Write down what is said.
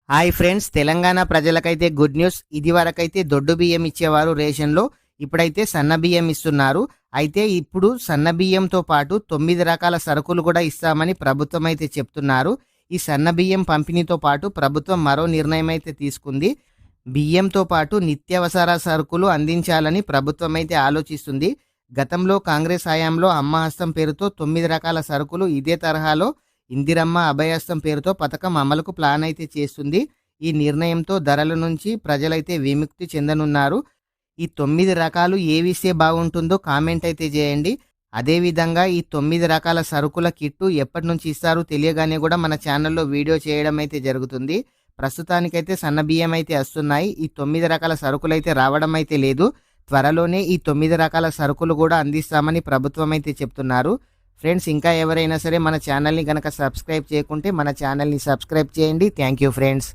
Hi friends, Telangana ప్రజలకైతే good news. ఇది వరకైతే దొడ్డు బియ్యం ఇచ్చేవారు రేషన్లో, ఇప్పుడైతే సన్న బియ్యం ఇస్తున్నారు. అయితే ఇప్పుడు సన్న బియ్యంతో పాటు 9 రకాల సరుకులు కూడా ఇస్తామని ప్రభుత్వం అయితే చెప్తున్నారు. ఈ సన్న బియ్యం పంపిణీతో పాటు ప్రభుత్వం మరో నిర్ణయం అయితే తీసుకుంది. బియ్యంతో పాటు నిత్యావసర సరుకులు అందించాలని ప్రభుత్వం అయితే ఆలోచిస్తుంది. గతంలో కాంగ్రెస్ హయాంలో అమ్మ హస్తం పేరుతో 9 రకాల సరుకులు, ఇదే తరహాలో ఇందిరమ్మ అభయహస్తం పేరుతో పథకం అమలుకు ప్లాన్ అయితే చేస్తుంది. ఈ నిర్ణయంతో ధరల నుంచి ప్రజలైతే విముక్తి చెందనున్నారు. ఈ 9 రకాలు ఏవిస్తే బాగుంటుందో కామెంట్ అయితే చేయండి. అదేవిధంగా ఈ 9 రకాల సరుకుల కిట్టు ఎప్పటి నుంచి ఇస్తారో తెలియగానే కూడా మన ఛానల్లో వీడియో చేయడం అయితే జరుగుతుంది. ప్రస్తుతానికైతే సన్న బియ్యం అయితే వస్తున్నాయి. ఈ 9 రకాల సరుకులు అయితే రావడం అయితే లేదు. త్వరలోనే ఈ 9 రకాల సరుకులు కూడా అందిస్తామని ప్రభుత్వం అయితే చెప్తున్నారు. ఫ్రెండ్స్, ఇంకా ఎవరైనా సరే మన ఛానల్ని కనుక సబ్స్క్రైబ్ చేయకుంటే మన ఛానల్ని సబ్స్క్రైబ్ చేయండి. Thank you friends.